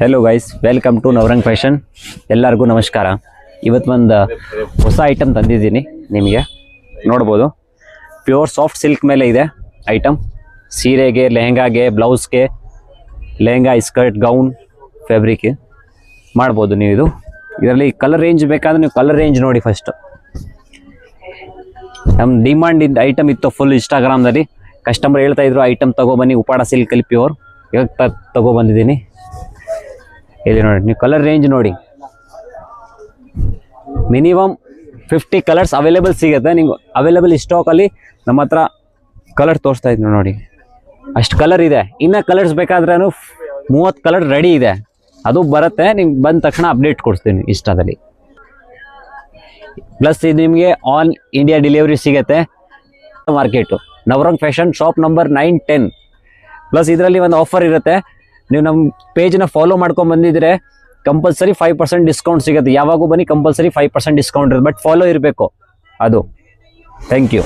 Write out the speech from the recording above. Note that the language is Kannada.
Hello guys, welcome to Navrang fashion. ಎಲ್ಲರಿಗೂ ನಮಸ್ಕಾರ. ಇವತ್ತು ಒಂದು ಹೊಸ ಐಟಮ್ ತಂದಿದ್ದೀನಿ, ನಿಮಗೆ ನೋಡ್ಬೋದು. ಪ್ಯೂರ್ ಸಾಫ್ಟ್ ಸಿಲ್ಕ್ ಮೇಲೆ ಇದೆ ಐಟಮ್. ಸೀರೆಗೆ, ಲೆಹಂಗಾಗೆ, ಬ್ಲೌಸ್ಗೆ, ಲೆಹಂಗಾ, ಸ್ಕರ್ಟ್, ಗೌನ್, ಫ್ಯಾಬ್ರಿಕ್ ಮಾಡ್ಬೋದು ನೀವು. ಇದರಲ್ಲಿ ಕಲರ್ ರೇಂಜ್ ಬೇಕಾದ್ರೆ ನೀವು ಕಲರ್ ರೇಂಜ್ ನೋಡಿ. ಫಸ್ಟ್ ನಮ್ಮ ಡಿಮಾಂಡ್ ಇದ್ದ ಐಟಮ್ ಇತ್ತು ಫುಲ್ ಇನ್ಸ್ಟಾಗ್ರಾಮ್ದಲ್ಲಿ. ಕಸ್ಟಮರ್ ಹೇಳ್ತಾ ಇದ್ರು ಐಟಮ್ ತಗೊಬನ್ನಿ, ಉಪ್ಪಾಡ ಸಿಲ್ಕಲ್ಲಿ ಪ್ಯೂರ್. ಇವಾಗ ತಗೊಬಂದಿದ್ದೀನಿ. ಇಲ್ಲಿ ನೋಡಿ, ನೀವು ಕಲರ್ ರೇಂಜ್ ನೋಡಿ. ಮಿನಿಮಮ್ 50 ಕಲರ್ಸ್ ಅವೈಲೇಬಲ್ ಸಿಗುತ್ತೆ. ನಿಮ್ಗೆ ಅವೈಲೇಬಲ್ ಸ್ಟಾಕಲ್ಲಿ ನಮ್ಮ ಹತ್ರ ಕಲರ್ ತೋರಿಸ್ತಾ ಇದ್ದೀನಿ ನೋಡಿ. ಅಷ್ಟು ಕಲರ್ ಇದೆ. ಇನ್ನು ಕಲರ್ಸ್ ಬೇಕಾದ್ರೂ 30 ಕಲರ್ ರೆಡಿ ಇದೆ. ಅದು ಬರುತ್ತೆ, ನಿಮ್ಗೆ ಬಂದ ತಕ್ಷಣ ಅಪ್ಡೇಟ್ ಕೊಡ್ತೀನಿ ಇನ್ಸ್ಟಾದಲ್ಲಿ. ಪ್ಲಸ್ ಇದು ನಿಮಗೆ ಆಲ್ ಇಂಡಿಯಾ ಡೆಲಿವರಿ ಸಿಗುತ್ತೆ. Market Navrang fashion, shop number 9-10. Plus ಇದರಲ್ಲಿ ಒಂದು ಆಫರ್ ಇರುತ್ತೆ. ನೀವು ನಮ್ಮ ಪೇಜ್ನ ಫಾಲೋ ಮಾಡ್ಕೊಂಡು ಬಂದಿದ್ರೆ ಕಂಪಲ್ಸರಿ 5% ಡಿಸ್ಕೌಂಟ್ ಸಿಗುತ್ತೆ. ಯಾವಾಗೂ ಬನ್ನಿ, ಕಂಪಲ್ಸರಿ 5% ಡಿಸ್ಕೌಂಟ್ ಇರುತ್ತೆ. ಬಟ್ ಫಾಲೋ ಇರಬೇಕು ಅದು. Thank you.